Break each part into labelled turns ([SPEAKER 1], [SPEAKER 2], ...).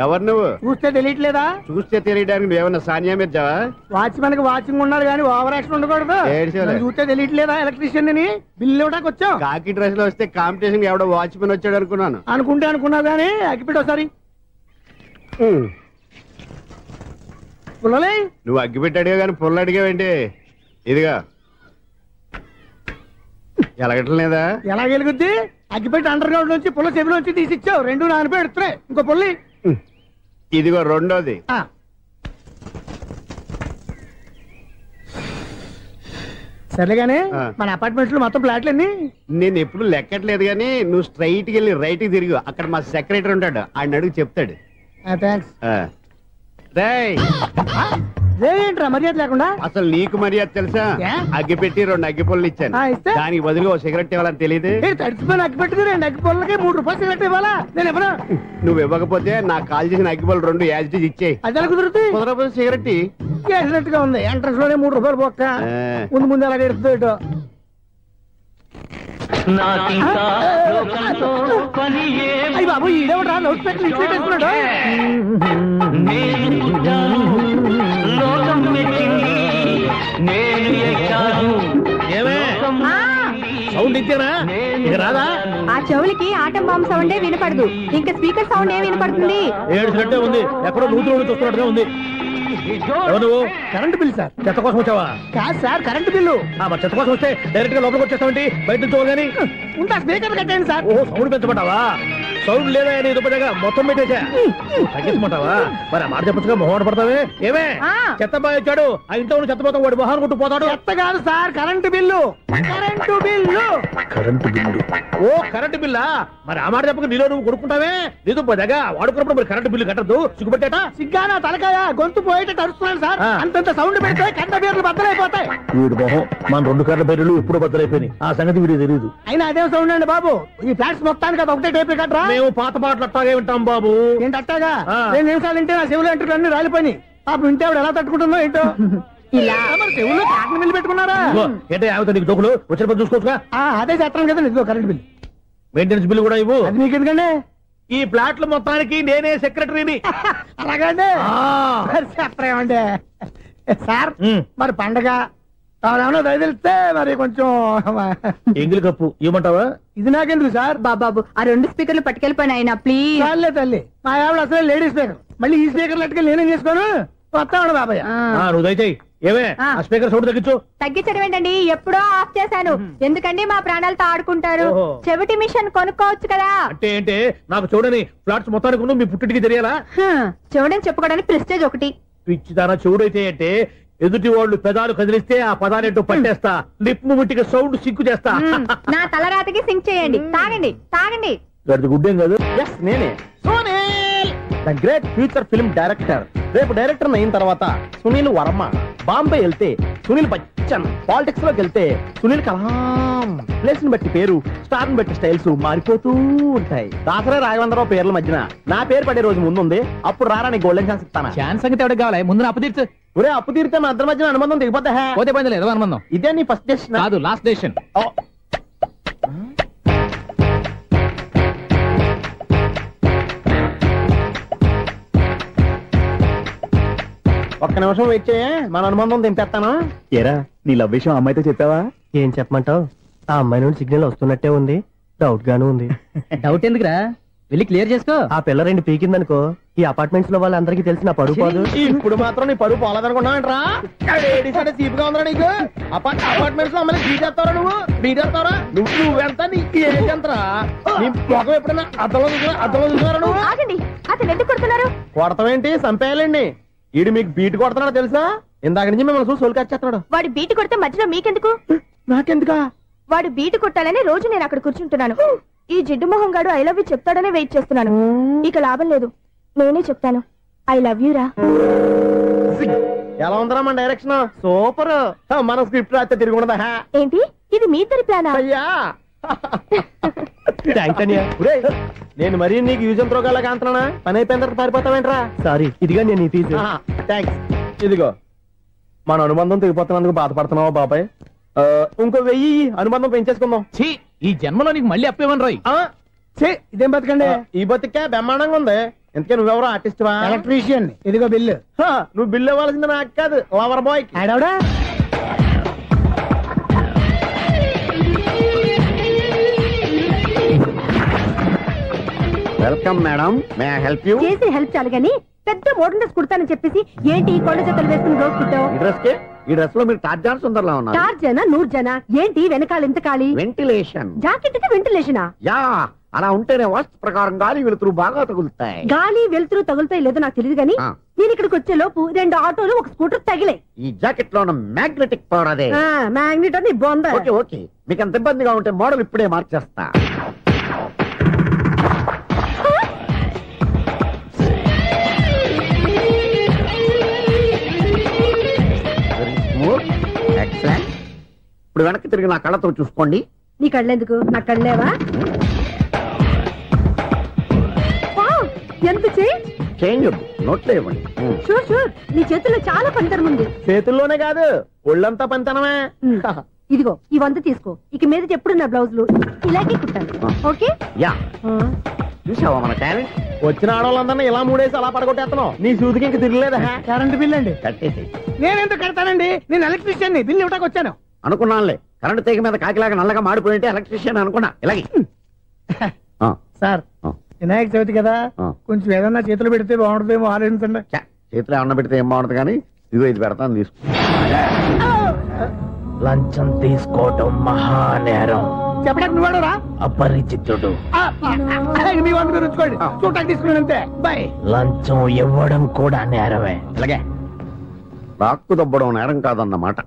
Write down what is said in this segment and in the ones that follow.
[SPEAKER 1] ఎవరు నువ్వు?
[SPEAKER 2] చూస్తే తెలియట్లేదా?
[SPEAKER 1] చూస్తే తెలియడానికి నువ్వేమన్నా సానియా మీర్జావా?
[SPEAKER 2] వాచ్మెన్ కి వాచింగ్ ఉండాలి కానీ ఓవర్ యాక్షన్ ఉండకూడదు. చూస్తే తెలియట్లేదా ఎలక్ట్రీషియన్ అని? బిల్లు ఇవ్వడానికి వచ్చావు.
[SPEAKER 1] కాకి డ్రెస్ లో వస్తే కాంపిటీషన్ ఎవడో వాచ్మెన్ వచ్చాడు అనుకున్నాను.
[SPEAKER 2] అనుకున్నావు కానీ అగ్గిపెట్టి ఒకసారి. పుల్లలే
[SPEAKER 1] నువ్వు అగ్గిపెట్టి అడిగా కానీ పుల్ల అడిగావేంటి? ఇదిగా ఎలగటం లేదా?
[SPEAKER 2] ఎలా వెలుగుద్ది? అగ్గిపెట్టి అండర్ గ్రౌండ్ నుంచి పుల్ల చెవిలోంచి తీసిచ్చావు. 2 నానపై ఎడుతున్నాయి. ఇంకో పుల్లి
[SPEAKER 1] ఇదిగో రెండోది.
[SPEAKER 2] సరేగానే మన అపార్ట్మెంట్స్ లో మొత్తం ఫ్లాట్లు అన్ని
[SPEAKER 1] నేను ఎప్పుడు లెక్కట్లేదు కానీ నువ్వు స్ట్రైట్ కి వెళ్ళి రైట్ కి తిరిగి అక్కడ మా సెక్రటరీ ఉంటాడు, ఆయన అడుగు చెప్తాడు.
[SPEAKER 2] ఏంట్రా మర్యాద లేకుండా?
[SPEAKER 1] అసలు నీకు మర్యాద తెలుసా? అగ్గి పెట్టి 2 అగ్గి పుల్లలు ఇచ్చాను, దానికి బదులు ఓ సిగరెట్ ఇవ్వాలని తెలియదు.
[SPEAKER 2] తడిచిపోయిన అగ్గి పెట్టి 2 అగ్గి పుల్లలకి 3 రూపాయలు సిగరెట్ ఇవ్వాలా? నేను ఇవ్వను.
[SPEAKER 1] నువ్వు ఇవ్వకపోతే నాకు కాల్ చేసిన అగ్గి పుల్లలు 2 యాజిటీస్ ఇచ్చేయి.
[SPEAKER 2] అది ఎలా కుదురుతుంది?
[SPEAKER 1] కుదరకపోతే సిగరెట్
[SPEAKER 2] వేసినట్టుగా ఉంది. ఎంట్రన్స్ లోనే 3 రూపాయలు పోక్క. ముందు ఎలా ఎడుతుంది? అయ్యి బాబు ఈడేవడా లౌడ్ స్పీకర్ ఇన్స్టేట్ వేసుకున్నాడు.
[SPEAKER 3] సౌండ్ ఇచ్చారా? ఇక రాదా?
[SPEAKER 4] ఆ చెవులకి ఆటం బాంబు సౌండే వినపడదు, ఇంకా స్పీకర్ సౌండ్ ఏ వినపడుతుంది?
[SPEAKER 3] ఏడ్చినట్టే ఉంది, ఎక్కడో నూతులు చూస్తున్నట్టుగా ఉంది. నువ్వు
[SPEAKER 2] కరెంట్ బిల్ సార్.
[SPEAKER 3] చెత్త కోసం వచ్చావా?
[SPEAKER 2] కాదు సార్, కరెంట్ బిల్లు.
[SPEAKER 3] చెత్త కోసం వస్తే డైరెక్ట్ గా లోపలికి వచ్చేస్తావంటి? బయట నుంచి కానీ
[SPEAKER 2] ఉంటా స్పీకర్ కట్టండి సార్.
[SPEAKER 3] ఓ సౌండ్ పెంచమంటావా? సౌండ్ లేదా నీ దుప్పటగా మొత్తం పెట్టేసా. తగ్గించమంటావా? మరి ఆ మాట చెప్పచ్చుగా మొహమాట పడతావే. ఏమే చెత్త బాగా వచ్చాడు, ఆ ఇంట్లో చెత్త పోతాం, వాడు మొహాన్ని కొట్టు పోతాడు.
[SPEAKER 2] చెత్త కాదు sir, current bill. Current bill.
[SPEAKER 3] Current bill. ఓ కరెంటు బిల్లా? మరి ఆ మాట చెప్పక నీలో నువ్వు కొడుకుంటావే. నీ దుప్పటగా వాడుకున్నప్పుడు మరి కరెంటు బిల్లు కట్టద్దు, సిగ్గుపెట్టేట.
[SPEAKER 2] సిగ్గానా తలకాయ? గొంతు పోయేటట్టు అరుస్తున్నాను సార్. అంతంత సౌండ్ పెడితే కంట బీర్లు బద్దలైపోతాయి.
[SPEAKER 3] వీడు మొహం మన 2 కర్ర బీర్లు ఎప్పుడు బద్దలైపోయినాయి. ఆ సంగతి వీడికి తెలియదు.
[SPEAKER 2] అయినా అదే సౌండ్ అండి బాబు. ఈ ఫ్లాట్స్ మొత్తానికి అది ఒకటే టేప్ కట్టరా?
[SPEAKER 3] మేము పాత పాటలు అట్టాగే వింటాం బాబు.
[SPEAKER 2] ఏంటి అట్టాగా? 2 నిమిషాలు వింటే నా చెవులు ఎంటర్ అన్ని రాలిపోయి. పాపం వింటే ఆవిడ ఎలా తట్టుకుంటుందో ఏంటో. ఇలా మరి చెవుల్లో కాటన్ బిల్లు పెట్టుకున్నారా?
[SPEAKER 3] ఏంటే ఆమెతో నీకు దోకులు వచ్చినప్పుడు చూసుకోవచ్చుగా.
[SPEAKER 2] అదే చేస్తాను కదా. ఇదిగో కరెంట్ బిల్.
[SPEAKER 3] మెయింటెనెన్స్ బిల్లు కూడా ఇవ్వు.
[SPEAKER 2] అది మీకు ఎందుకండి?
[SPEAKER 3] ఈ ఫ్లాట్ల మొత్తానికి నేనే సెక్రటరీని.
[SPEAKER 2] అలాగండి. చెప్పరేమండి సార్. మరి పండగ ఏమన్నా దయదలిస్తే మరి కొంచెం
[SPEAKER 3] ఎంగిలి కప్పు ఇవ్వమంటావా?
[SPEAKER 2] ఇది నాకెందుకు సార్?
[SPEAKER 4] బాబాబు ఆ 2 స్పీకర్లు పట్టుకెళ్ళిపోయిన ఆయన ప్లీజ్.
[SPEAKER 2] చాలే తల్లి, మా ఆవిడ అసలే లేడీ స్పీకర్. మళ్ళీ ఈ స్పీకర్ అట్టుకెళ్ళి నేనేం చేసుకోను? వస్తాడు బాబాయ్.
[SPEAKER 3] నువ్వు దయచేయి. ఏమే ఆ స్పీకర్ సౌండ్ తగ్గించు.
[SPEAKER 4] తగ్గించడం ఏంటండి, ఎప్పుడో ఆఫ్ చేశాను. ఎందుకండి మా ప్రాణాలతో ఆడుకుంటారు? చెవిటి మిషన్ కొనుక్కోవచ్చు కదా.
[SPEAKER 3] అంటే ఏంటే నాకు చూడని ఫ్లాట్స్ మొత్తానికి మీ పుట్టింటికి తెలియాలా?
[SPEAKER 4] చెవుడని చెప్పుకోవడానికి ప్రెస్టేజ్ ఒకటి.
[SPEAKER 3] పిచ్చిదానా చెవుడైతే అంటే ఎదుటి వాళ్ళు పెదాలు కదిలిస్తే ఆ పదాలేంటో పట్టేస్తా, లిప్ ముట్టికి సౌండ్ సింకు చేస్తా.
[SPEAKER 4] నా తలరాతకి సింక్ చేయండి. తాగండి తాగండి.
[SPEAKER 3] గుడ్డేం కాదు.
[SPEAKER 2] నేనే the great future film director. రేపు డైరెక్టర్ అయిన తర్వాత సునీల్ వర్మ. బాంబే వెళ్తే సునీల్ బచ్చన్. పాలిటిక్స్ లోకి వెళ్తే సునీల్ కలాం. ప్లేస్ ని బట్టి పేరు, స్టార్ ని బట్టి స్టైల్స్ మారిపోతూ ఉంటాయి. దాసరా రాఘవేంద్రరావు పేర్ల మధ్యన నా పేరు పడే రోజు ముందుంది. అప్పుడు రారా నీ గోల్డెన్ ఛాన్స్ ఇస్తానా?
[SPEAKER 5] ఛాన్స్ సంగతి ఎవరికి కావాలి? ముందు అప్పు తీర్చు.
[SPEAKER 2] ఒరే అప్పు తీరితే మా ఇద్దరి మధ్యన అనుబంధం దిగిపోతా.
[SPEAKER 5] పోతే పోయింది లేదు అనుబంధం.
[SPEAKER 2] ఇదే నీ ఫస్ట్ డెస్టినేషన్
[SPEAKER 5] కాదు, లాస్ట్ డెసిషన్.
[SPEAKER 2] ఒక్క నిమిషం వెయిట్ చేయ, మన అనుబంధం దింపేస్తాను.
[SPEAKER 6] ఏరా నీ లవ్ విషయం అమ్మాయితో చెప్పావా?
[SPEAKER 2] ఏం చెప్పమంటావు? ఆ అమ్మాయి నుండి సిగ్నల్ వస్తున్నట్టే ఉంది, డౌట్ గాను ఉంది.
[SPEAKER 5] డౌట్ ఎందుకురా, వెళ్ళి క్లియర్ చేసుకో.
[SPEAKER 2] ఆ పిల్ల 2 పీకిందనుకో ఈ అపార్ట్మెంట్స్ లో వాళ్ళందరికీ తెలిసిన పరువు పోదు. ఇప్పుడు మాత్రం నీ పరువు పోలేదనుకున్నావంటరా? సీపుగా ఉందా నీకు? అపార్ట్మెంట్స్ లో అమ్మని బీటేస్తారా? బీటేస్తారా? నువ్వెంత? నీకు ఏంటంతరా? నీ మొఖం ఎప్పుడైనా అర్థంలో చూసారా నువ్వు?
[SPEAKER 4] అతను ఎందుకు కొడుతున్నారు?
[SPEAKER 2] కొడతావేంటి? చంపేయాలండి. ఈడు మీకు బీట్ కొడుతున్నాడు తెలుసా? ఇందాక నుంచి మిమ్మల్ని చూసి సోల్కి వచ్చేస్తున్నాడు.
[SPEAKER 4] వాడు బీట్ కొడితే మధ్యలో మీకెందుకు?
[SPEAKER 2] నాకెందుకా?
[SPEAKER 4] వాడు బీట్ కొట్టాలని రోజు నేను అక్కడ కూర్చుంటున్నాను. ఈ జిడ్డు మొహం గాడు ఐ లవ్ యూ చెప్తాడనే వెయిట్ చేస్తున్నాను. ఇక లాభం లేదు, నేనే చెప్తాను ఐ లవ్ యూ రా.
[SPEAKER 2] ఎలా ఉందరా మన డైరెక్షన్? సూపర్. మన స్క్రిప్ట్ రాస్తే తిరిగి ఉండదా?
[SPEAKER 4] ఏంటి ఇది మీ ఇద్దరి ప్లానా?
[SPEAKER 2] అయ్యా నేను మరీ నీకు యూజ్ ఎంత్రోగాలా కాంతనా? పని అయిపోయిన తర్వాత పారిపోతావేంట్రా? సారీ, ఇదిగా నేను తీసు. థ్యాంక్స్. ఇదిగో మన అనుబంధం తెగిపోతున్నందుకు బాధపడుతున్నావా బాబాయ్? ఇంకో 1000 అనుబంధం పెంచేసుకుందాం.
[SPEAKER 5] ఈ జన్మలో నీకు మళ్ళీ అప్పేమని రాయి.
[SPEAKER 2] ఇదేం బతకండి? ఈ బతికే బ్రహ్మాండంగా ఉంది. ఎందుకే నువ్వెవరో ఆర్టిస్ట్ వా?
[SPEAKER 3] ఎలక్ట్రీషియన్ ఇదిగో బిల్లు.
[SPEAKER 2] నువ్వు బిల్లు ఇవ్వాల్సింది నాకు కాదు, లవర్ బాయ్.
[SPEAKER 3] ఆడవడా
[SPEAKER 1] welcome madam, may I help you?
[SPEAKER 7] చేసి హెల్ప్ చాలు గాని పెద్ద మోడల్ డ్రెస్ కుడతానని చెప్పేసి ఏంటి కొండ జతలు వేసుకుని రోజు కుట్టావు?
[SPEAKER 1] ఈ డ్రెస్ కే, ఈ డ్రెస్ లో మీరు టార్జాన్ సుందర్లా ఉన్నారు.
[SPEAKER 7] 4 జన 100 జన ఏంటి వెనకాల ఎంత ఖాళీ?
[SPEAKER 1] వెంటిలేషన్.
[SPEAKER 7] జాకెట్ కి వెంటిలేషనా?
[SPEAKER 1] యా, అలా ఉంటేనే వాస్తు ప్రకారం గాలి వెలుతురు బాగా తగులుతాయి.
[SPEAKER 7] గాలి వెలుతురు తగులుతాయి లేదో నాకు తెలియదు గాని నేను ఇక్కడికి వచ్చే లోపు 2 ఆటోలు ఒక స్కూటర్ తగిలే.
[SPEAKER 1] ఈ జాకెట్ లో ఉన్న మ్యాగ్నెటిక్ పవర్ అదే.
[SPEAKER 7] మ్యాగ్నెట్ అని బొంద.
[SPEAKER 1] ఓకే ఓకే, మీకు అంత ఇబ్బందిగా ఉంటే మోడల్ ఇప్పుడే మార్చేస్తా. ఎక్సలెంట్. ఇప్పుడు వెనక్కి తిరిగి నా కళ్ళతో చూసుకోండి.
[SPEAKER 7] నీ కళ్ళెందుకు? నా కళ్ళేవా? ఎంత
[SPEAKER 1] చేంజ్ నోట్లో ఇవ్వండి.
[SPEAKER 7] షూర్ షూర్, నీ చేతుల్లో చాలా పంతరం ఉంది.
[SPEAKER 2] చేతుల్లోనే కాదు ఒళ్ళంతా పంతనమే.
[SPEAKER 7] ఇదిగో ఈ 100 తీసుకో. ఇక మీద ఎప్పుడు నా బ్లౌజులు ఇలాగే కుట్టాను. ఓకే?
[SPEAKER 1] యా, చూసావా మన టాలెంట్?
[SPEAKER 2] వచ్చిన ఆడవాళ్ళందరినీ ఇలా మూడేసి అలా పడగొట్టేస్తున్నావు. నీ సూదికి ఇంక తిరగలేదా?
[SPEAKER 3] కరెంట్ బిల్ అండి.
[SPEAKER 1] కట్టేసి.
[SPEAKER 3] నేనెందుకు కడతానండి, నేను ఎలక్ట్రీషియన్. బిల్ ఇవ్వడానికి వచ్చాను.
[SPEAKER 1] అనుకున్నానులే, కరెంట్ తీగ మీద కాకిలాగా నల్లగా మాడిపోయింటే ఎలక్ట్రీషియన్ అనుకున్నా. ఇలాగే
[SPEAKER 3] సార్, వినాయక చవితి కదా, కొంచెం ఏదన్నా చేతులు పెడితే బాగుంటుందేమో ఆలోచించండి.
[SPEAKER 1] చేతిలో అన్న పెడితే ఏం బాగుంటుంది కానీ ఇదిగో ఇది పెడతాను, తీసుకో.
[SPEAKER 2] లంచం తీసుకోవటం మహానేరం.
[SPEAKER 3] చెప్పడానికి నువ్వాడరా?
[SPEAKER 2] అపరిచితుడు.
[SPEAKER 3] మీ 100 మీరు ఉంచుకోండి, చూడటానికి తీసుకున్నాను అంతే. బాయ్.
[SPEAKER 2] లంచం ఇవ్వడం కూడా నేరమే.
[SPEAKER 1] ఇలాగే రాక్కు దబ్బడం నేరం కాదన్నమాట.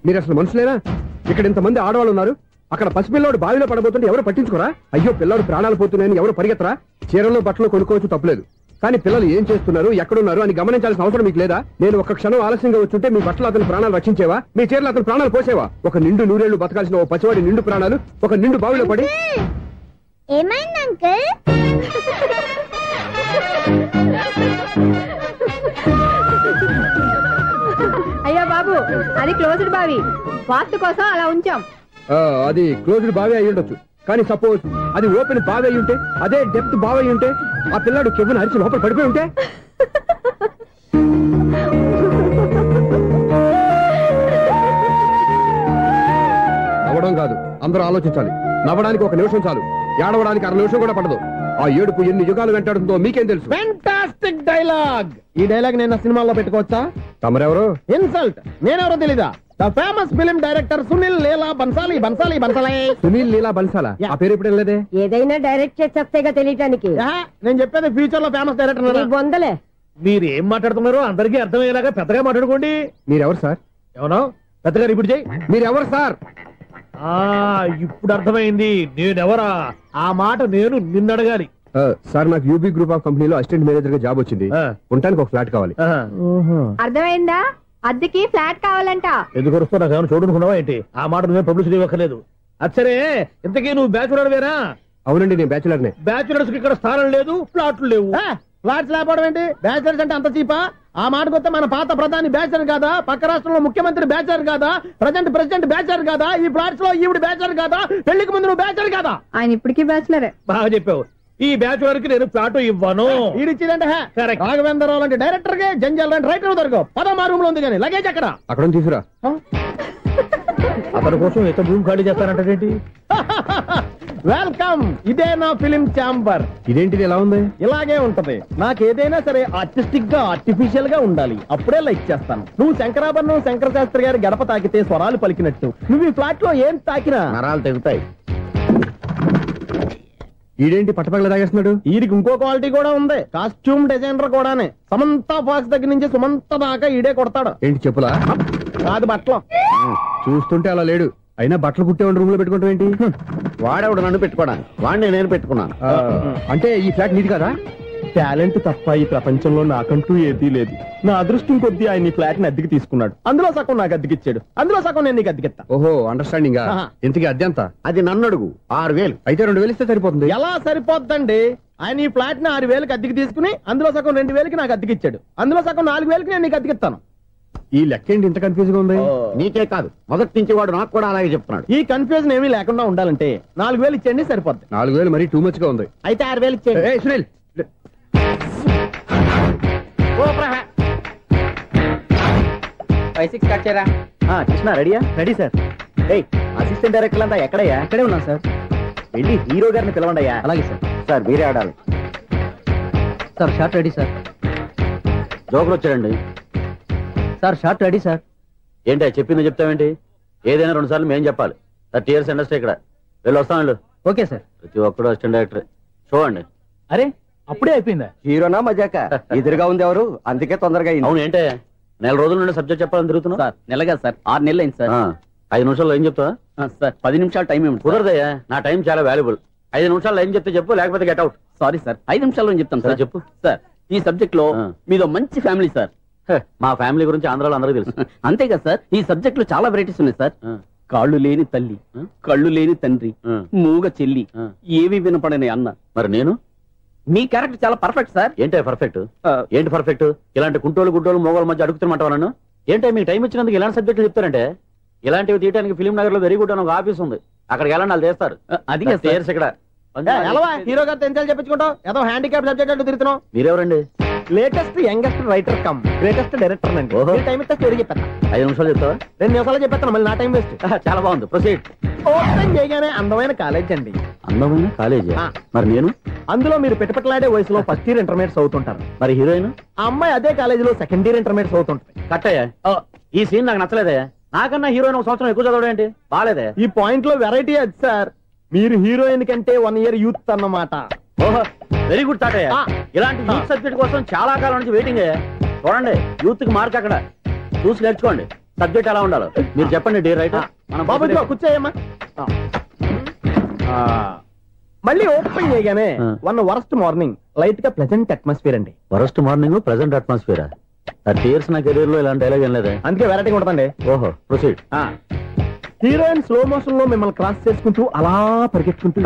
[SPEAKER 8] మీరు అసలు మనుషులేనా? ఇక్కడ ఇంతమంది ఆడవాళ్ళు ఉన్నారు, అక్కడ పసిపిల్లాడు బావిలో పడబోతుంటే ఎవరు పట్టించుకోరా? అయ్యో పిల్లాడు ప్రాణాలు పోతున్నాయని ఎవరు పరిగెత్తరా? చీరలు బట్టలు కొనుక్కోవచ్చు, తప్పలేదు. కానీ పిల్లలు ఏం చేస్తున్నారు, ఎక్కడున్నారు అని గమనించాల్సిన అవసరం మీకు లేదా? నేను ఒక క్షణం ఆలస్యంగా వచ్చుంటే మీ బట్టలు అతని ప్రాణాలు రక్షించేవా? మీ చీరలు అతని ప్రాణాలు పోసేవా? ఒక నిండు 100 ఏళ్లు బతకాల్సిన ఓ పసివాడి నిండు ప్రాణాలు ఒక నిండు బావిలో పడి.
[SPEAKER 4] ఏమైంది అంకుల్?
[SPEAKER 7] అయ్యో బాబు, అది క్లోజ్డ్ బావి, వాస్తు కోసం అలా ఉంచాం.
[SPEAKER 8] అది క్లోజ్డ్ బావి అయి ఉండొచ్చు, కానీ సపోజ్ అది ఓపెన్ బావి అయి ఉంటే, అదే డెప్త్ బావి అయి ఉంటే, ఆ పిల్లాడు కెవ్వును అరిచి లోపల పడిపోయి ఉంటే? నవ్వడం కాదు, అందరూ ఆలోచించాలి. నవ్వడానికి 1 నిమిషం చాలు, ఏడవడానికి 1/2 నిమిషం కూడా పడదు. ఆ ఏడుపు ఎన్ని యుగాలు వెంటాడుతుందో మీకేం తెలుసు?
[SPEAKER 2] Fantastic dialogue. ఈ డైలాగ్ నేను సినిమాలో పెట్టుకోవచ్చా?
[SPEAKER 8] తమరెవరు?
[SPEAKER 2] ఇన్సల్ట్. నేనెవరో తెలీదా? The famous film director Sunil Leela Bansali.
[SPEAKER 8] Sunil Leela బన్సాలా? ఆ పేరు ఇప్పుడు లేదే.
[SPEAKER 7] ఏదైనా డైరెక్ట్ చేసేస్తేగా తెలియటానికి.
[SPEAKER 2] నేను చెప్పేది ఫ్యూచర్ లో ఫేమస్ డైరెక్టర్.
[SPEAKER 7] బొందలే.
[SPEAKER 3] మీరు ఏం మాట్లాడుతున్నారో అందరికీ అర్థమయ్యేలాగా పెద్దగా మాట్లాడుకోండి.
[SPEAKER 8] మీరెవరు సార్?
[SPEAKER 3] ఎవరో పెద్దగా రిపీట్ చేయి.
[SPEAKER 8] మీరెవరు సార్?
[SPEAKER 3] ఇప్పుడు అర్థమైంది నేనెవరా. ఆ మాట నేను నిన్నడగాలి.
[SPEAKER 8] సార్, నాకు యూబీ గ్రూప్ ఆఫ్ కంపెనీలో అసిస్టెంట్ మేనేజర్ గా జాబ్ వచ్చింది. ఉండటానికి ఒక ఫ్లాట్ కావాలి.
[SPEAKER 7] అర్థమైందా? అద్దెకి ఫ్లాట్ కావాలంట.
[SPEAKER 3] ఎందుకు వస్తున్నా నాకు ఏమైనా చూడనుకున్నావా ఏంటి? ఆ మాట నువ్వే పబ్లిసిటీ ఇవ్వక్కర్లేదు. అచ్చరే, ఇంతకీ నువ్వు బ్యాచులర్ వేరా?
[SPEAKER 8] అవునండి, నేను బ్యాచులర్నే.
[SPEAKER 3] బ్యాచులర్స్ కి ఇక్కడ స్థానం లేదు, ఫ్లాట్లు లేవు.
[SPEAKER 2] ఫ్లాట్స్ లేకపోవడం ఏంటి? బ్యాచులర్స్ అంటే అంత చీపా? ఆ మాటకొస్తే మన పాత ప్రధాని బ్యాచర్ కాదా? పక్క రాష్ట్రంలో ముఖ్యమంత్రి బ్యాచర్ కాదా? ప్రెసిడెంట్ బ్యాచర్ కాదా? ఈ ఫ్లాట్స్ లో ఈవిడ బ్యాచర్ కాదా? పెళ్లికి ముందు నువ్వు బ్యాచర్ కాదా?
[SPEAKER 7] ఆయన ఇప్పటికీ బ్యాచులరే.
[SPEAKER 3] బాగా చెప్పావు. ఈ బ్యాచులర్ కి నేను ఫ్లాట్ ఇవ్వను.
[SPEAKER 2] ఈడిచ్చిందంటే రాఘవేంద్రరావు లాంటి డైరెక్టర్ కి జంజల్ లాంటి రైటర్ దొరకవు. 10వ రూమ్ లో ఉంది కానీ లగేజ్ అక్కడ
[SPEAKER 8] తీసుకురా.
[SPEAKER 3] అతని కోసం ఎంత భూమి ఖాళీ చేస్తానంటే
[SPEAKER 2] వెల్కమ్. ఇదే నా ఫిలిం ఛాంబర్.
[SPEAKER 8] ఇదేంటిది ఎలా ఉంది?
[SPEAKER 2] ఇలాగే ఉంటది. నాకు ఏదైనా సరే ఆర్టిస్టిక్ గా ఆర్టిఫిషియల్ గా ఉండాలి, అప్పుడే లైక్ చేస్తాను. నువ్వు శంకరాభరణం శంకర శాస్త్రి గారి గడప తాకితే స్వరాలు పలికినట్టు నువ్వు ఈ ఫ్లాట్ లో ఏం తాకినా
[SPEAKER 1] నరాలు తెగుతాయి.
[SPEAKER 8] ఈడేంటి పట్టపగల తాగేస్తున్నాడు?
[SPEAKER 2] వీరికి ఇంకో క్వాలిటీ కూడా ఉంది. కాస్ట్యూమ్ డిజైనర్ కూడానే. సమంత ఫాక్స్ దగ్గర నుంచి సుమంత దాకా ఈడే కొడతాడు.
[SPEAKER 8] ఏంటి చెప్పులా?
[SPEAKER 2] కాదు, బట్టలు.
[SPEAKER 8] చూస్తుంటే అలా లేడు. అయినా బట్టలు కుట్టేవాడి రూమ్ లో పెట్టుకుంటాం ఏంటి?
[SPEAKER 1] వాడేవాడు నన్ను పెట్టుకోవడానికి, వాడిని నేను పెట్టుకున్నాను.
[SPEAKER 8] అంటే ఈ ఫ్లాట్ నీది కదా?
[SPEAKER 2] టాలెంట్ తప్ప ఈ ప్రపంచంలో నాకంటూ ఏదీ లేదు. నా అదృష్టం కొద్దీ ఆయన ఈ ఫ్లాట్ ని అద్దెకి తీసుకున్నాడు. అందులో సగం నాకు అద్దెకిచ్చాడు, అందులో సగం నేను నీకు అద్దెకిస్తా.
[SPEAKER 8] ఓహో అండర్స్టాండింగ్. ఇంతకీ అద్దె ఎంత?
[SPEAKER 1] అది నన్ను అడుగు. 6,000.
[SPEAKER 8] అయితే 2,000 ఇస్తే సరిపోతుంది.
[SPEAKER 2] ఎలా సరిపోద్దండి? ఆయన ఈ ఫ్లాట్ ని 6,000కి అద్దెకి తీసుకుని అందులో సగం 2,000కి నాకు అద్దెకిచ్చాడు, అందులో సగం 4,000కి నేను నీకు అద్దెకిస్తాను.
[SPEAKER 8] ఈ లెక్క ఏంటి ఇంత కన్ఫ్యూజ్ గా ఉంది?
[SPEAKER 1] నీకే కాదు, మొదటి నుంచి వాడు నాకు కూడా అలాగే చెప్తున్నాడు.
[SPEAKER 2] ఈ కన్ఫ్యూజన్ ఏమీ లేకుండా ఉండాలంటే 4,000 ఇచ్చేయండి, సరిపోద్ది.
[SPEAKER 8] 4,000 మరీ టూ మచ్ గా ఉంది.
[SPEAKER 2] అయితే 6,000 ఇచ్చేయండి.
[SPEAKER 8] ఏయ్ సునీల్,
[SPEAKER 2] కృష్ణ రెడీయా? Ready sir. అసిస్టెంట్ డైరెక్టర్ అంతా ఎక్కడయ్యా? ఇక్కడే ఉన్నాం సార్. వెళ్ళి హీరో గారిని పిలవండి అయ్యా.
[SPEAKER 5] అలాగే సార్.
[SPEAKER 1] సార్ మీరే ఆడాలి.
[SPEAKER 5] Sir shot ready sir.
[SPEAKER 1] Joker వచ్చాడండి.
[SPEAKER 5] Sir shot ready sir.
[SPEAKER 1] ఏంటి చెప్పింది చెప్తావేంటి? ఏదైనా 2 సార్లు మేం చెప్పాలి. 30 years ఇండస్ట్రీ ఇక్కడ. వెళ్ళి వస్తాం వెళ్ళు.
[SPEAKER 5] Okay sir.
[SPEAKER 1] ప్రతి ఒక్కడు అసిస్టెంట్ డైరెక్టర్. చూడండి.
[SPEAKER 5] అరే అప్పుడే అయిపోయిందా?
[SPEAKER 2] హీరోనా మజాక? ఎదురుగా ఉంది ఎవరు, అందుకే తొందరగా.
[SPEAKER 1] అవును ఏంటే 4 రోజుల నుండి సబ్జెక్ట్ చెప్పాలని తిరుగుతున్నావు?
[SPEAKER 5] సార్ నెలగా సార్, 6 నెలలు అయింది సార్.
[SPEAKER 1] 5 నిమిషాల్లో ఏం చెప్తావా?
[SPEAKER 5] సార్ 10 నిమిషాలు టైం ఏమి
[SPEAKER 1] కుదరదయ్యా, నా టైం చాలా వాల్యుబుల్. 5 నిమిషాల్లో ఏం చెప్తే చెప్పు, లేకపోతే గెట్ అవుట్.
[SPEAKER 5] సారీ సార్, 5 నిమిషాల్లో చెప్తాను సార్.
[SPEAKER 1] చెప్పు.
[SPEAKER 5] సార్ ఈ సబ్జెక్ట్ లో మీదో మంచి ఫ్యామిలీ సార్.
[SPEAKER 1] మా ఫ్యామిలీ గురించి ఆంధ్రాలో అందరూ తెలుసు.
[SPEAKER 5] అంతే కదా సార్, ఈ సబ్జెక్ట్ లో చాలా వెరైటీస్ ఉన్నాయి సార్. కాళ్ళు లేని తల్లి, కళ్ళు లేని తండ్రి, మూగ చెల్లి, ఏవి వినపడని అన్న.
[SPEAKER 1] మరి నేను?
[SPEAKER 5] మీ క్యారెక్టర్ చాలా పర్ఫెక్ట్ సార్.
[SPEAKER 1] ఏంటే పర్ఫెక్ట్? ఏంటి పర్ఫెక్ట్? ఇలాంటి కుంటోళ్ళు గుడ్డోళ్ళు మోగోళ్ళ మధ్య అడుగుతున్నమాట నన్ను. ఏంటంటే మీకు టైం ఇచ్చినందుకు ఇలాంటి సబ్జెక్టులు చెప్తారంటే? ఇలాంటివి తీయడానికి ఫిలిం నగర్ లో వెరీ గుడ్ అని ఒక ఆఫీస్ ఉంది, అక్కడికి వెళ్ళండి, వాళ్ళు చేస్తారు.
[SPEAKER 5] అది
[SPEAKER 1] ఇక్కడ
[SPEAKER 2] హీరో గారితో ఎంత చెప్పించుకుంటావు? ఏదో హ్యాండిక్యాప్ సబ్జెక్ట్ అంటూ తిరుగుతున్నావు.
[SPEAKER 1] మీరెవరండి?
[SPEAKER 2] Latest youngest writer cum greatest director అండి. టైం ఇస్తే స్టోరీ చెప్పేస్తా.
[SPEAKER 1] 5 నిమిషాలు చెప్తావా?
[SPEAKER 2] 2 నిమిషాలు చెప్పేస్తాను, మళ్ళీ నా టైం వేస్ట్.
[SPEAKER 1] చాలా బాగుంది, ప్రొసీడ్.
[SPEAKER 2] ఓపెన్ చేయగానే అందమైన కాలేజ్ అండి.
[SPEAKER 1] అందమైన కాలేజీ? మరి నేను?
[SPEAKER 2] అందులో మీరు పెట్టుపట్లాడే వయసులో ఫస్ట్ ఇయర్ ఇంటర్మీడియట్స్ అవుతుంటారు.
[SPEAKER 1] మరి హీరోయిన్?
[SPEAKER 2] ఆ అమ్మాయి అదే కాలేజీలో సెకండ్ ఇయర్ ఇంటర్మీడియట్స్ అవుతుంటారు.
[SPEAKER 1] కట్టయ్యా, ఈ సీన్ నాకు నచ్చలేదే. నాకన్నా హీరోయిన్ 1 సంవత్సరం ఎక్కువ చదవడం ఏంటి? బాలేదే.
[SPEAKER 2] ఈ పాయింట్ లో వెరైటీ అది సార్. మీరు హీరోయిన్ కంటే 1 year యూత్ అన్నమాట.
[SPEAKER 1] ఓహో, వెరీ గుడ్ థాట్ అయ్యా. ఇలాంటి యూత్ సబ్జెక్ట్ కోసం చాలా కాలం నుంచి వెయిటింగ్ అయ్యా. చూడండి, యూత్ కి మార్క్ అక్కడ చూసి నేర్చుకోండి. సబ్జెక్ట్ ఎలా ఉండాలో మీరు చెప్పండి డియర్ రైటర్.
[SPEAKER 2] బాబు కూర్చోయమ్మా. మళ్ళీ ఓపెన్ చేయగానే వన్ వరస్ట్ మార్నింగ్, లైట్ గా ప్లెజెంట్ అట్మాస్ఫియర్ అండి.
[SPEAKER 1] Worst morning, pleasant atmosphere. 30 years నా కెరీర్ లో ఇలాంటి డైలాగ్ ఏం లేదే.
[SPEAKER 2] అందుకే వెరైటీ ఉంటుందండి.
[SPEAKER 1] ఓహో, ప్రొసీడ్.
[SPEAKER 2] హీరోయిన్ స్లో మోషన్ లో మిమ్మల్ని క్రాస్ చేసుకుంటూ అలా పరిగెట్టుకుంటూ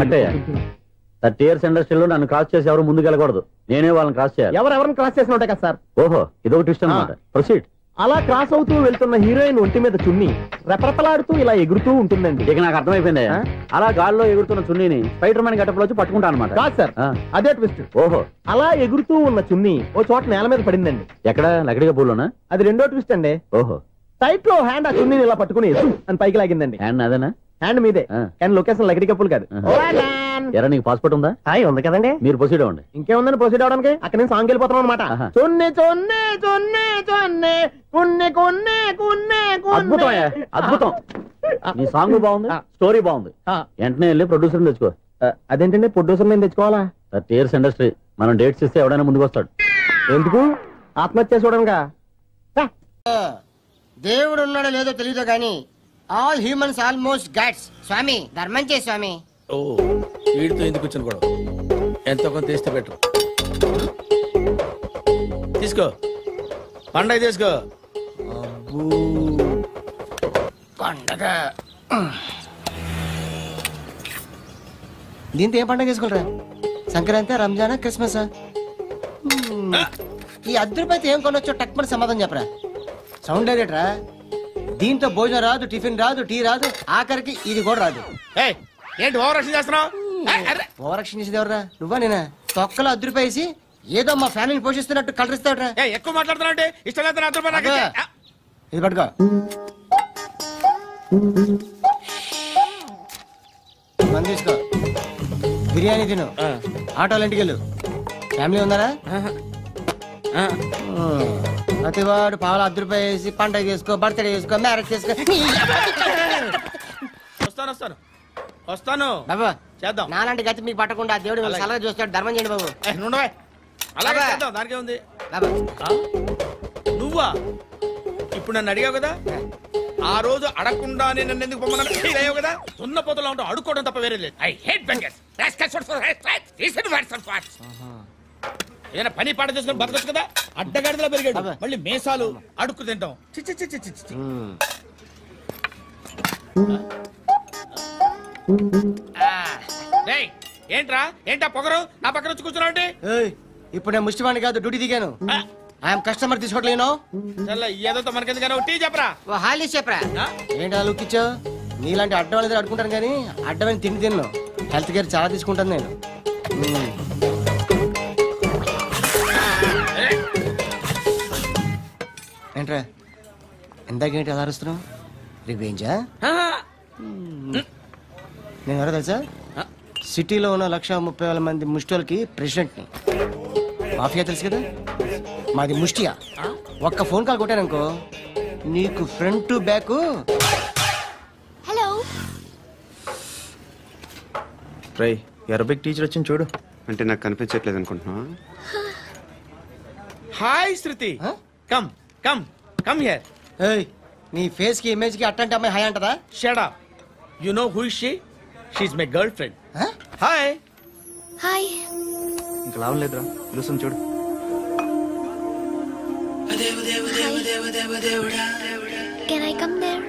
[SPEAKER 1] 30 years ఇండస్ట్రీలో నన్ను క్రాస్ చేసి ఎవరు ముందుకు వెళ్ళకూడదు, నేనే వాళ్ళని క్రాస్ చేయాలి.
[SPEAKER 2] ఎవరెవరిని క్రాస్ చేసిన ఉంటాయి కదా సార్.
[SPEAKER 1] ఓహో, ఇదొక ట్విస్ట్ అన్నమాట. ప్రొసీడ్.
[SPEAKER 2] అలా క్రాస్ అవుతూ వెళ్తున్న హీరోయిన్ ఒంటి మీద చున్ని రెపరెపలాడుతూ ఇలా ఎగురుతూ ఉంటుందండి.
[SPEAKER 1] ఇక నాకు అర్థమైపోయింది. అలా గాల్లో ఎగురుతున్న చున్నీని స్పైడర్ మ్యాన్ గెటప్లో వచ్చి పట్టుకుంటా అనమాట.
[SPEAKER 2] కాదు సార్, అదే ట్విస్ట్.
[SPEAKER 1] ఓహో,
[SPEAKER 2] అలా ఎగురుతూ ఉన్న చున్ని ఓ చోట నేల మీద పడిందండి.
[SPEAKER 1] ఎక్కడ? లకడిగా పూలోనా?
[SPEAKER 2] అది రెండో ట్విస్ట్ అండి.
[SPEAKER 1] ఓహో,
[SPEAKER 2] టైట్ లో హ్యాండ్ ఆ చున్నీని ఇలా పట్టుకుని అని పైకి లాగిందండి.
[SPEAKER 1] హ్యాండ్ అదేనా?
[SPEAKER 2] హ్యాండ్ మీదే, కానీ లొకేషన్ లకడి కప్పులు కాదు.
[SPEAKER 1] ఎరా, నీకు పాస్పోర్ట్ ఉందా?
[SPEAKER 2] ఉంది కదండి.
[SPEAKER 1] మీరు ప్రొసీడ్ అవ్వండి.
[SPEAKER 2] ఇంకేముందని ప్రొసీడ్ అవడానికి? అక్కడ నేను సాంగ్ వెళ్ళిపోతాను అనమాట. చొన్నే చొన్నే చొన్నే చొన్నే కున్నే కొన్నే కున్నే.
[SPEAKER 1] అద్భుతం, అద్భుతం. నీ సాంగ్ బాగుంది, స్టోరీ బాగుంది. వెంటనే వెళ్ళి ప్రొడ్యూసర్ తెచ్చుకో.
[SPEAKER 2] అదేంటండి ప్రొడ్యూసర్ నేను తెచ్చుకోవాలా?
[SPEAKER 1] 30 years ఇండస్ట్రీ, మనం డేట్స్ ఇస్తే ఎవడైనా ముందుకు వస్తాడు.
[SPEAKER 2] ఎందుకు? ఆత్మహత్య చూడనుగా.
[SPEAKER 9] దేవుడు ఉన్నాడో లేదో తెలియదు గాని ఆల్ హ్యూమన్స్ ఆల్మోస్ట్ గాడ్స్. స్వామి ధర్మం చే స్వామి.
[SPEAKER 3] ఓ, వీడితో ఎందుకు వచ్చిన కూడా ఎంతో కొంత తీస్తే బెటర్. తీసుకో, పండగ తీసుకో.
[SPEAKER 9] పండగ దీంతో ఏం పండగ చేసుకుంటారా? సంక్రాంతి, రంజానా, క్రిస్మస్? ఈ ₹10 ఏం కొనొచ్చో టక్మని సమాధానం చెప్పరా. సౌండ్ లేదేట్రా? దీంతో భోజనం రాదు, టిఫిన్ రాదు, టీ రాదు, ఆఖరికి ఇది కూడా రాదు.
[SPEAKER 3] ఏంటి ఓవర్ యాక్షన్ చేస్తున్నావు?
[SPEAKER 9] ఓవర్ యాక్షన్ చేసేది ఎవరా? నువ్వా నేనా? తొక్కలో ₹10 వేసి ఏదో మా ఫ్యామిలీని పోషిస్తున్నట్టు కలరిస్తావుట్రా.
[SPEAKER 3] ఎక్కువ మాట్లాడుతున్నావు. ఇష్టం లేదు.
[SPEAKER 9] ఇది పట్టుకో. మంది తీసుకో, బిర్యానీ తిను, ఆటోలు ఇంటికి వెళ్ళు. ఫ్యామిలీ ఉన్నారా? ప్రతివాడు పావులు ₹10 వేసి పండగ చేసుకో, బర్త్డే చేసుకో, మ్యారేజ్ చేసుకో.
[SPEAKER 3] వస్తాను
[SPEAKER 9] బాబా
[SPEAKER 3] చేద్దాం.
[SPEAKER 9] నాలాంటి గతి మీకు పట్టకుండా దేవుడు సలహా చూస్తాడు. ధర్మం చేయండి బాబు.
[SPEAKER 3] అలాగే చేద్దాం, దానికే ఉంది. నువ్వా ఇప్పుడు నన్ను అడిగావు కదా, ఆ రోజు అడగకుండానే నన్ను ఎందుకు పొమ్మన్నావు ఫీల్ అయ్యావు కదా. సున్న పోతలో ఉంటావు, అడుక్కోవడం తప్ప వేరే లేదు. I hate bangers. ఏదైనా పని పాట చేసుకుని బతకొచ్చు కదా. అడ్డగాడిదలా పెరిగాడు, మళ్ళీ మేసాలు అడుక్కు తింటాం. ఏంటా పొగరు నా పక్కన వచ్చి కూర్చున్నావు?
[SPEAKER 9] ఇప్పుడు నేను ముష్టివాణి కాదు, డ్యూటీ దిగాను. ఐఎమ్ కస్టమర్ తీసుకోవట్లేను.
[SPEAKER 3] ఏదో మనకెందుకన్నా టీ చెప్పరా,
[SPEAKER 9] హాలీ చెప్పరా. ఏంటి అలా లుక్ ఇచ్చావు? నీలాంటి అడ్డం వాళ్ళ దగ్గర అడుకుంటాను కానీ అడ్డమైన తిండి తిన్ను. హెల్త్ కేర్ చాలా తీసుకుంటాను నేను. ఏంట్రా ఇందాకేంటి ఎలా అరుస్తున్నావు? రివేంజా? నేను ఎవరో తెలుసా? సిటీలో ఉన్న 130,000 మంది ముష్టిలకి ప్రెసిడెంట్ని. మాఫియా తెలుసు కదా, మాది ముష్టియా. ఒక్క ఫోన్ కాల్ కొట్టాననుకో నీకు ఫ్రంట్ టు బ్యాక్.
[SPEAKER 4] హలో
[SPEAKER 10] రై అరబిక్ టీచర్ వచ్చింది చూడు. అంటే నాకు కనిపించట్లేదు అనుకుంటున్నా.
[SPEAKER 3] Hi Shruti, come come come here.
[SPEAKER 9] ఏయ్ నీ ఫేస్ కి ఇమేజ్ కి అట్టంటే అమ్మాయి హాయ్ అంటదా?
[SPEAKER 3] Shut up. You know who is she? She is my girl friend. Hi
[SPEAKER 4] hi.
[SPEAKER 10] ఇంకా లాభం లేదురా, పిలుస్తుంది చూడు.
[SPEAKER 4] Can I come there?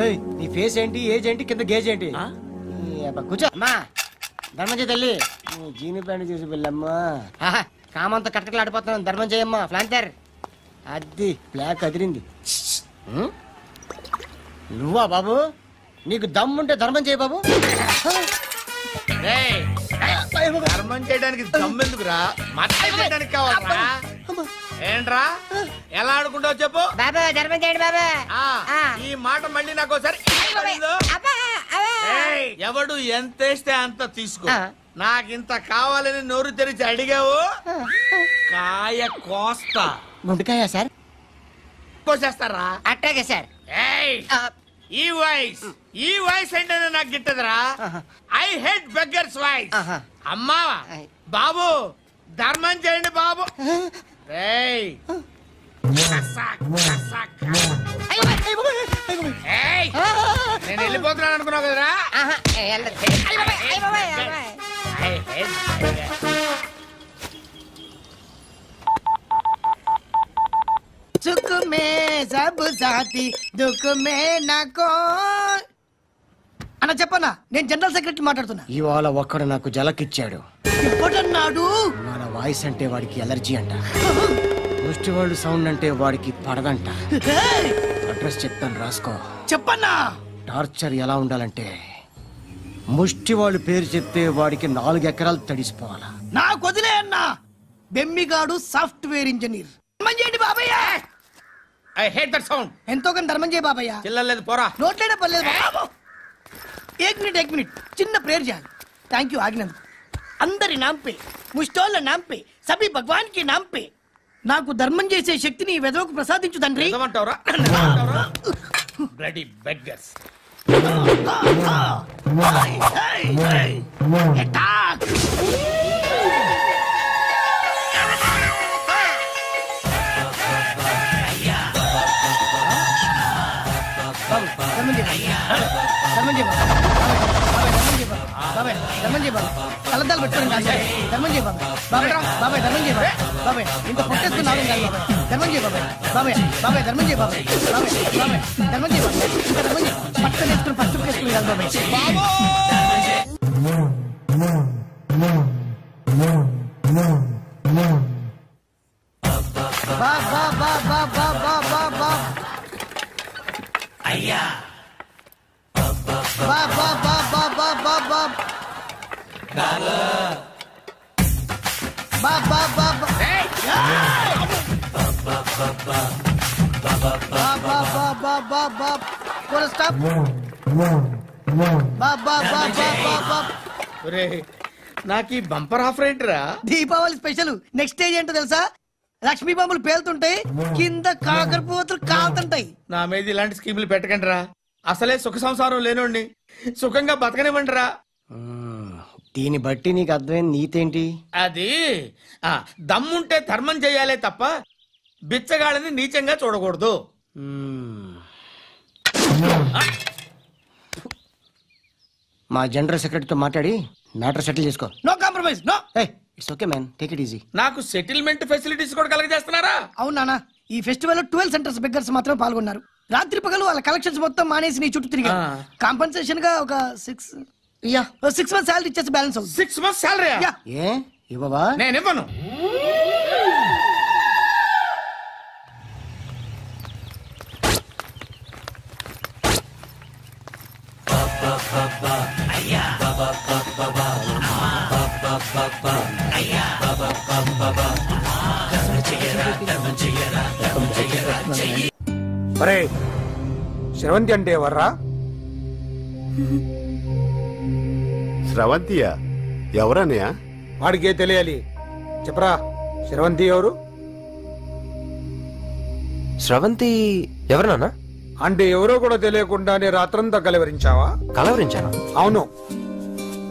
[SPEAKER 9] ఏయ్ నీ ఫేస్ ఏంటి, ఏజ్ ఏంటి, కింద గేజ్ ఏంటి? కూర్చో అమ్మా. ధర్మం చేయి తల్లి. జీని ప్యాంట్ చూసి వెళ్ళమ్మా. కామంతో కట్టకలాడిపోతున్నాను. ధర్మం చేయమ్మా. ఫ్లాంటర్ అది బ్లాక్ అదిరింది. నువ్వా బాబు? నీకు దమ్ముంటే ధర్మం చేయి బాబు.
[SPEAKER 3] ధర్మం చేయడానికి దమ్మెందుకురా, మతం చేయడానికి కావాలరా. ఏంట్రా ఎలా ఆడుకుంటావు చెప్పు
[SPEAKER 9] బాబా? ధర్మం చేయండి బాబా.
[SPEAKER 3] ఈ మాట మళ్ళీ నాకు ఒకసారి ఎవడు ఎంత వేస్తే అంత తీసుకో. నాకింత కావాలని నోరు తెరిచి అడిగావు, కాయ కోస్తా.
[SPEAKER 9] గుండెకాయ సార్?
[SPEAKER 3] కోసేస్తారా?
[SPEAKER 9] అట్టాగే సార్.
[SPEAKER 3] ఈ వాయిస్ అంటేనే నాకు గిట్టదురా. I hate beggars voice. అమ్మా బాబు ధర్మం చేయండి బాబు. నేను వెళ్ళిపోతున్నాను అనుకున్నావు కదరా.
[SPEAKER 9] సుఖ మే సబ్ సాథీ దుఃఖ మే నాకో. అన్న చెప్పన్నా, నేను జనరల్ సెక్రటరీ మాట్లాడుతున్నా. ఇవాళ ఒక్కడు నాకు జలకిచ్చాడు. ఇవ్వడన్నాడు. మన వాయిస్ అంటే వాడికి ఎలర్జీ అంట. ముష్టి వాళ్ళు సౌండ్ అంటే వాడికి పడదంట. అడ్రస్ చెప్తాను రాసుకో. చెప్పన్నా. టార్చర్ ఎలా ఉండాలంటే ముష్టి వాళ్ళు పేరు చెప్తే వాడికి 4 ఎకరాలు తడిసిపోవాలా. నాకు వదిలే అన్నా. బెమ్మిగాడు సాఫ్ట్వేర్ ఇంజనీర్. చేయండి బాబయ్య.
[SPEAKER 3] I hate that sound.
[SPEAKER 9] ఎంతో కానీ ధర్మం చేయ బాబయ్య.
[SPEAKER 3] చిల్లలేదు పోరా.
[SPEAKER 9] నోట్లేనే పర్లేదు. ఏక్ మినిట్ చిన్న ప్రేయర్ చేయాలి. థ్యాంక్ యూ ఆగినందుకు. అందరి నాంపే, ముష్టోళ్ళ నాంపే, సభీ భగవాన్ కి నాంపే నాకు ధర్మం చేసే శక్తిని ఈ వెదవకు ప్రసాదించు తండ్రి.
[SPEAKER 3] Bloody beggars.
[SPEAKER 9] కలద్దాలు పెట్టుకోండి కాదు. ధర్మం చేయ బాబాయ్. బాబాయ్ ధర్మం చేయ బాబాయ్. ఇంత పొట్టేస్తున్నావు కాదు బాబాయ్. ధర్మం చేయ బాబాయ్. బాబాయ్ ధర్మం చేయ బాబాయ్. ధర్మం చేయ బాబాయ్. ఇంకా ధర్మం చేయ. పట్టుకొని వేసుకుని పట్టు వేసుకుని కాదు బాబాయ్. అయ్యా
[SPEAKER 3] నాకు ఈ బంపర్ ఆఫర్ ఏంటిరా?
[SPEAKER 9] దీపావళి స్పెషల్. నెక్స్ట్ స్టేజ్ ఏంటో తెలుసా? లక్ష్మీ బాంబులు పేలుతుంటాయి, కింద కాకరపోతులు కాలుతుంటాయి.
[SPEAKER 3] నా మీద ఇలాంటి స్కీములు పెట్టకండి రా. అసలే సుఖ సంసారం లేనోండి, సుఖంగా బతకనివ్వండి రా.
[SPEAKER 9] దీన్ని బట్టి నీకు అర్థమైన నీతేంటి?
[SPEAKER 3] అది దమ్ముంటే ధర్మం చెయ్యాలే తప్ప బిచ్చగాళ్ళని నీచంగా చూడకూడదు.
[SPEAKER 9] మా జనరల్ సెక్రటరీతో మాట్లాడి మ్యాటర్ సెటిల్ చేసుకో. No compromise no. It's okay man, take it easy.
[SPEAKER 11] నాకు సెటిల్మెంట్ ఫెసిలిటీస్ కూడా కలగజేస్తున్నారా?
[SPEAKER 9] అవును నాన్న, ఈ ఫెస్టివల్ 12 సెంటర్స్ బెగ్గర్స్ మాత్రం పాల్గొన్నారు. రాత్రి పగలు వాళ్ళ కలెక్షన్స్ మొత్తం మానేసి నీ చుట్టూ తిరిగా కాంపన్సేషన్ గా ఒక 6 months సాలరీ ఇచ్చేసి బ్యాలెన్స్ అవుతుంది.
[SPEAKER 11] 6 months సాలరీ?
[SPEAKER 9] ఏ ఇవ్వవా?
[SPEAKER 11] నేను ఇవ్వను.
[SPEAKER 12] అరే శ్రవంతి అంటే ఎవర్రా?
[SPEAKER 13] స్రవంతియా? ఎవరన్నయ్యా?
[SPEAKER 12] వాడికే తెలియాలి, చెప్పరా. శ్రవంతి ఎవరు?
[SPEAKER 14] స్రవంతి ఎవరు నాన్న?
[SPEAKER 12] అంటే ఎవరో కూడా తెలియకుండానే రాత్రంతా కలవరించావా?
[SPEAKER 14] కలవరించాను.
[SPEAKER 12] అవును,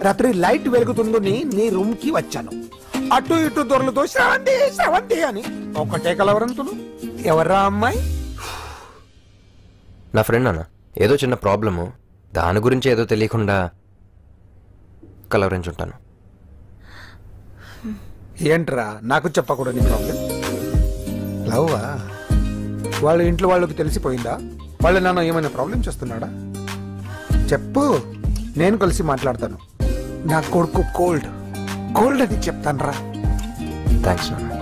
[SPEAKER 12] రాత్రి లైట్ వెలుగుతుందని నీ రూమ్ కి వచ్చాను. అటు ఇటు దొరలతో శ్రవంతి శ్రవంతి అని ఒకటే కలవరంతులు. ఎవర్రా అమ్మాయి?
[SPEAKER 14] నా ఫ్రెండ్ అన్న, ఏదో చిన్న ప్రాబ్లము, దాని గురించి ఏదో తెలియకుండా కలవరించుంటాను.
[SPEAKER 12] ఏంట్రా నాకు చెప్పకూడని ప్రాబ్లం? లవ్వా? వాళ్ళ ఇంట్లో వాళ్ళకి తెలిసిపోయిందా? వాళ్ళు నాన్న ఏమైనా ప్రాబ్లం చేస్తున్నాడా? చెప్పు, నేను కలిసి మాట్లాడతాను. నా కొడుకు కోల్డ్ అని చెప్తాను రా.
[SPEAKER 14] థ్యాంక్స్ నాన్న.